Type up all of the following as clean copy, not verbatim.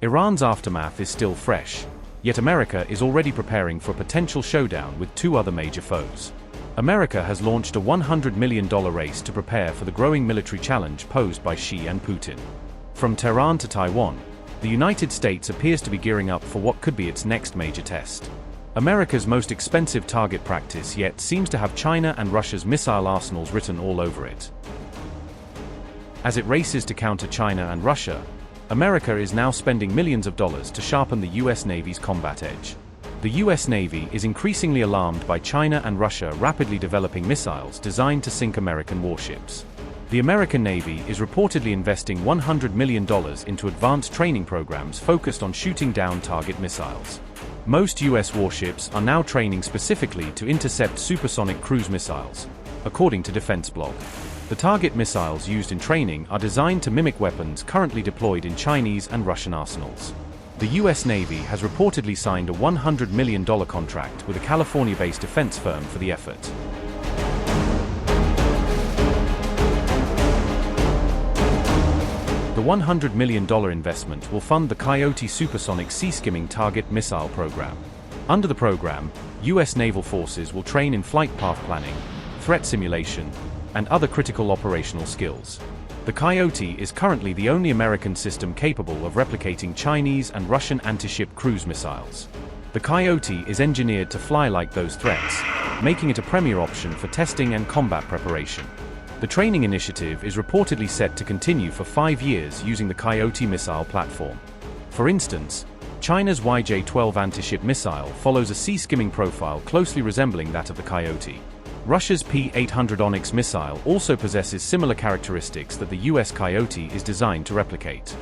Iran's aftermath is still fresh, yet America is already preparing for a potential showdown with two other major foes. America has launched a $100 million race to prepare for the growing military challenge posed by Xi and Putin. From Tehran to Taiwan, the United States appears to be gearing up for what could be its next major test. America's most expensive target practice yet seems to have China and Russia's missile arsenals written all over it. As it races to counter China and Russia, America is now spending millions of dollars to sharpen the US Navy's combat edge. The US Navy is increasingly alarmed by China and Russia rapidly developing missiles designed to sink American warships. The American Navy is reportedly investing $100 million into advanced training programs focused on shooting down target missiles. Most US warships are now training specifically to intercept supersonic cruise missiles, according to Defense Blog. The target missiles used in training are designed to mimic weapons currently deployed in Chinese and Russian arsenals. The US Navy has reportedly signed a $100 million contract with a California-based defense firm for the effort. The $100 million investment will fund the Coyote supersonic sea-skimming target missile program. Under the program, US naval forces will train in flight path planning, threat simulation, and other critical operational skills. The Coyote is currently the only American system capable of replicating Chinese and Russian anti-ship cruise missiles. The Coyote is engineered to fly like those threats, making it a premier option for testing and combat preparation. The training initiative is reportedly set to continue for 5 years using the Coyote missile platform. For instance, China's YJ-12 anti-ship missile follows a sea-skimming profile closely resembling that of the Coyote. Russia's P-800 Onyx missile also possesses similar characteristics that the US Coyote is designed to replicate.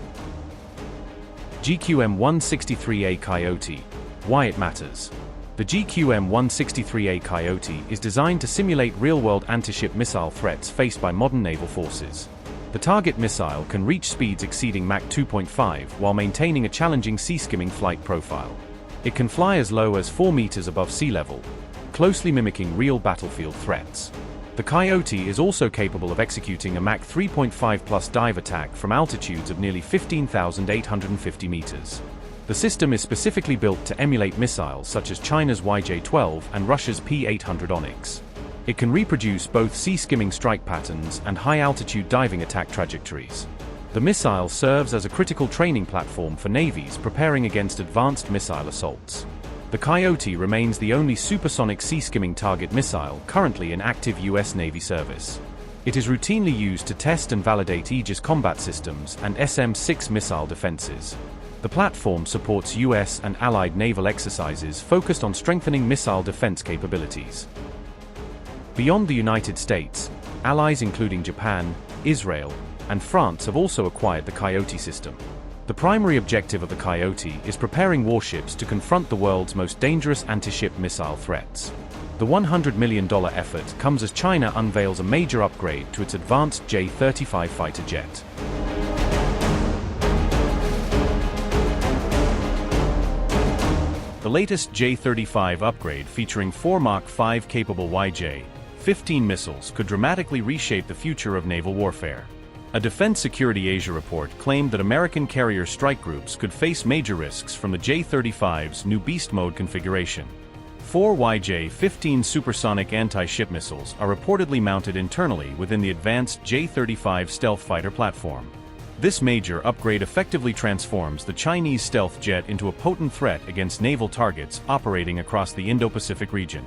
GQM-163A Coyote. Why it matters. The GQM-163A Coyote is designed to simulate real-world anti-ship missile threats faced by modern naval forces. The target missile can reach speeds exceeding Mach 2.5 while maintaining a challenging sea-skimming flight profile. It can fly as low as 4 meters above sea level, closely mimicking real battlefield threats. The Coyote is also capable of executing a Mach 3.5 plus dive attack from altitudes of nearly 15,850 meters. The system is specifically built to emulate missiles such as China's YJ-12 and Russia's P-800 Onyx. It can reproduce both sea-skimming strike patterns and high-altitude diving attack trajectories. The missile serves as a critical training platform for navies preparing against advanced missile assaults. The Coyote remains the only supersonic sea-skimming target missile currently in active US Navy service. It is routinely used to test and validate Aegis combat systems and SM-6 missile defenses. The platform supports US and allied naval exercises focused on strengthening missile defense capabilities. Beyond the United States, allies including Japan, Israel, and France have also acquired the Coyote system. The primary objective of the Coyote is preparing warships to confront the world's most dangerous anti-ship missile threats. The $100 million effort comes as China unveils a major upgrade to its advanced J-35 fighter jet. The latest J-35 upgrade featuring 4 Mach 5 capable YJ-15 missiles could dramatically reshape the future of naval warfare. A Defense Security Asia report claimed that American carrier strike groups could face major risks from the J-35's new beast mode configuration. 4 YJ-15 supersonic anti-ship missiles are reportedly mounted internally within the advanced J-35 stealth fighter platform. This major upgrade effectively transforms the Chinese stealth jet into a potent threat against naval targets operating across the Indo-Pacific region.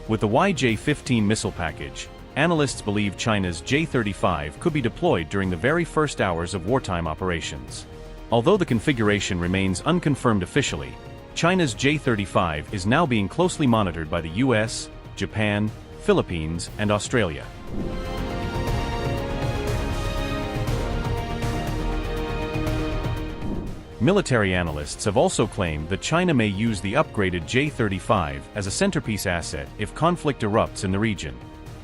With the YJ-15 missile package, analysts believe China's J-35 could be deployed during the very first hours of wartime operations. Although the configuration remains unconfirmed officially, China's J-35 is now being closely monitored by the US, Japan, Philippines, and Australia. Military analysts have also claimed that China may use the upgraded J-35 as a centerpiece asset if conflict erupts in the region.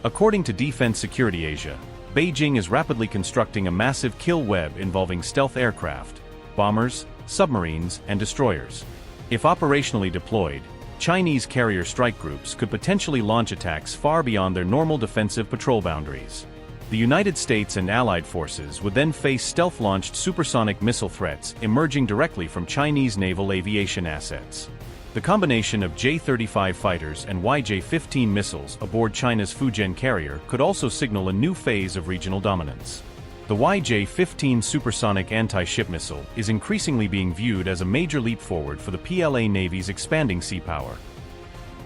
According to Defense Security Asia, Beijing is rapidly constructing a massive kill web involving stealth aircraft, bombers, submarines, and destroyers. If operationally deployed, Chinese carrier strike groups could potentially launch attacks far beyond their normal defensive patrol boundaries. The United States and Allied forces would then face stealth-launched supersonic missile threats emerging directly from Chinese naval aviation assets. The combination of J-35 fighters and YJ-15 missiles aboard China's Fujian carrier could also signal a new phase of regional dominance. The YJ-15 supersonic anti-ship missile is increasingly being viewed as a major leap forward for the PLA Navy's expanding sea power.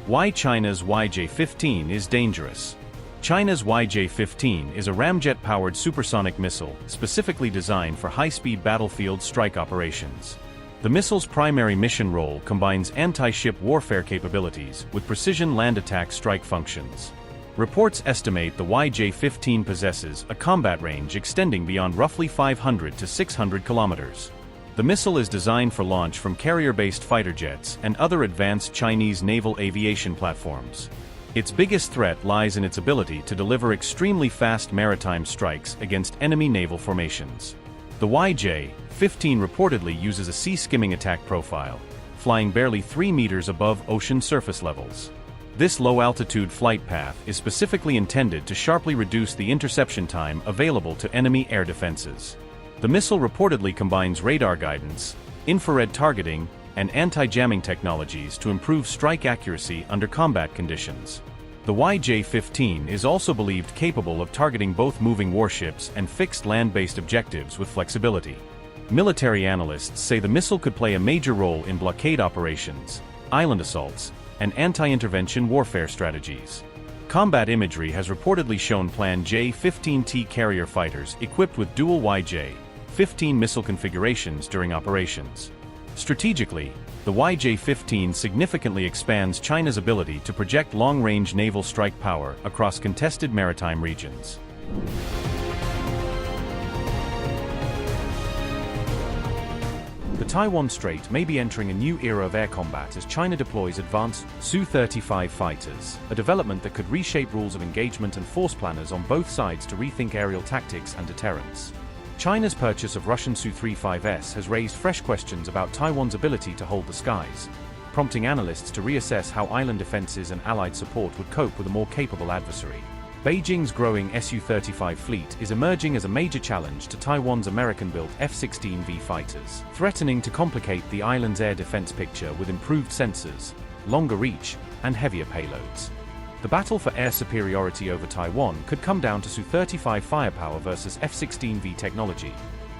Why China's YJ-15 is dangerous. China's YJ-15 is a ramjet-powered supersonic missile specifically designed for high-speed battlefield strike operations. The missile's primary mission role combines anti-ship warfare capabilities with precision land attack strike functions. Reports estimate the YJ-15 possesses a combat range extending beyond roughly 500 to 600 kilometers. The missile is designed for launch from carrier-based fighter jets and other advanced Chinese naval aviation platforms. Its biggest threat lies in its ability to deliver extremely fast maritime strikes against enemy naval formations. The YJ-15 reportedly uses a sea-skimming attack profile, flying barely 3 meters above ocean surface levels. This low-altitude flight path is specifically intended to sharply reduce the interception time available to enemy air defenses. The missile reportedly combines radar guidance, infrared targeting, and anti-jamming technologies to improve strike accuracy under combat conditions. The YJ-15 is also believed capable of targeting both moving warships and fixed land-based objectives with flexibility. Military analysts say the missile could play a major role in blockade operations, island assaults, and anti-intervention warfare strategies. Combat imagery has reportedly shown planned J-15T carrier fighters equipped with dual YJ-15 missile configurations during operations. Strategically, the YJ-15 significantly expands China's ability to project long-range naval strike power across contested maritime regions. The Taiwan Strait may be entering a new era of air combat as China deploys advanced Su-35 fighters, a development that could reshape rules of engagement and force planners on both sides to rethink aerial tactics and deterrence. China's purchase of Russian Su-35s has raised fresh questions about Taiwan's ability to hold the skies, prompting analysts to reassess how island defenses and allied support would cope with a more capable adversary. Beijing's growing Su-35 fleet is emerging as a major challenge to Taiwan's American-built F-16V fighters, threatening to complicate the island's air defense picture with improved sensors, longer reach, and heavier payloads. The battle for air superiority over Taiwan could come down to Su-35 firepower versus F-16V technology,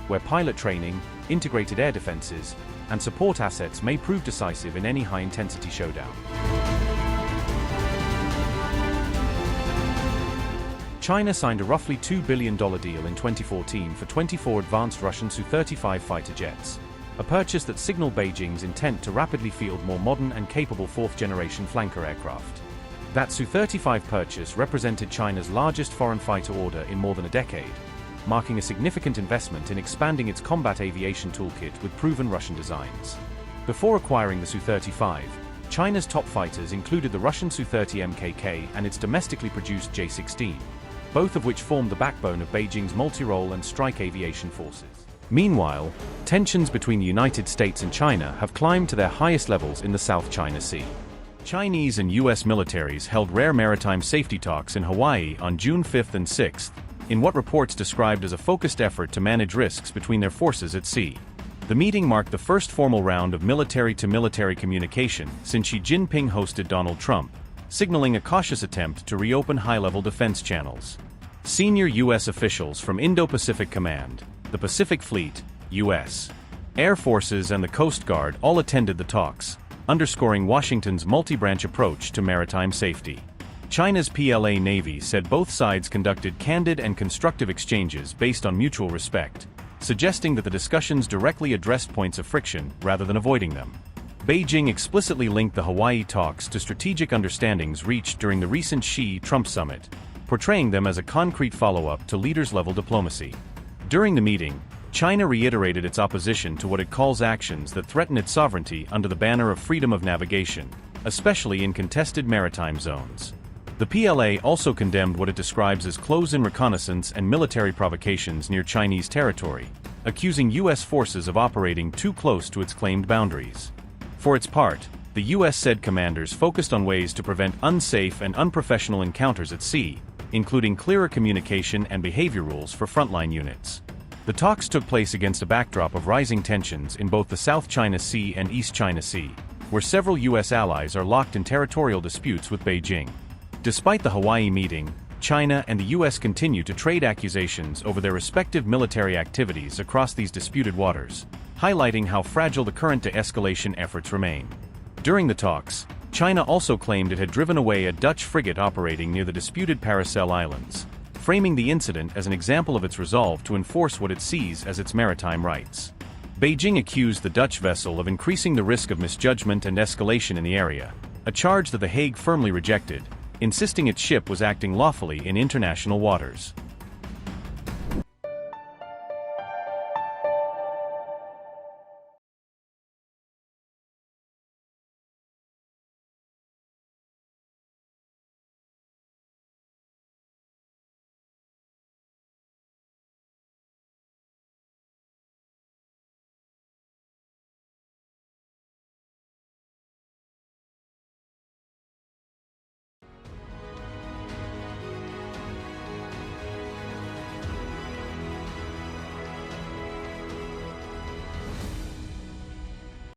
where pilot training, integrated air defenses, and support assets may prove decisive in any high-intensity showdown. China signed a roughly $2 billion deal in 2014 for 24 advanced Russian Su-35 fighter jets, a purchase that signaled Beijing's intent to rapidly field more modern and capable fourth-generation flanker aircraft. That Su-35 purchase represented China's largest foreign fighter order in more than a decade, marking a significant investment in expanding its combat aviation toolkit with proven Russian designs. Before acquiring the Su-35, China's top fighters included the Russian Su-30 MKK and its domestically produced J-16, both of which formed the backbone of Beijing's multi-role and strike aviation forces. Meanwhile, tensions between the United States and China have climbed to their highest levels in the South China Sea. Chinese and U.S. militaries held rare maritime safety talks in Hawaii on June 5 and 6, in what reports described as a focused effort to manage risks between their forces at sea. The meeting marked the first formal round of military-to-military communication since Xi Jinping hosted Donald Trump, signaling a cautious attempt to reopen high-level defense channels. Senior U.S. officials from Indo-Pacific Command, the Pacific Fleet, U.S. Air Forces and the Coast Guard all attended the talks, underscoring Washington's multi-branch approach to maritime safety. China's PLA Navy said both sides conducted candid and constructive exchanges based on mutual respect, suggesting that the discussions directly addressed points of friction rather than avoiding them. Beijing explicitly linked the Hawaii talks to strategic understandings reached during the recent Xi-Trump summit, portraying them as a concrete follow-up to leaders-level diplomacy. During the meeting, China reiterated its opposition to what it calls actions that threaten its sovereignty under the banner of freedom of navigation, especially in contested maritime zones. The PLA also condemned what it describes as close-in reconnaissance and military provocations near Chinese territory, accusing U.S. forces of operating too close to its claimed boundaries. For its part, the U.S. said commanders focused on ways to prevent unsafe and unprofessional encounters at sea, including clearer communication and behavior rules for frontline units. The talks took place against a backdrop of rising tensions in both the South China Sea and East China Sea, where several U.S. allies are locked in territorial disputes with Beijing. Despite the Hawaii meeting, China and the U.S. continue to trade accusations over their respective military activities across these disputed waters, highlighting how fragile the current de-escalation efforts remain. During the talks, China also claimed it had driven away a Dutch frigate operating near the disputed Paracel Islands, framing the incident as an example of its resolve to enforce what it sees as its maritime rights. Beijing accused the Dutch vessel of increasing the risk of misjudgment and escalation in the area, a charge that The Hague firmly rejected, insisting its ship was acting lawfully in international waters.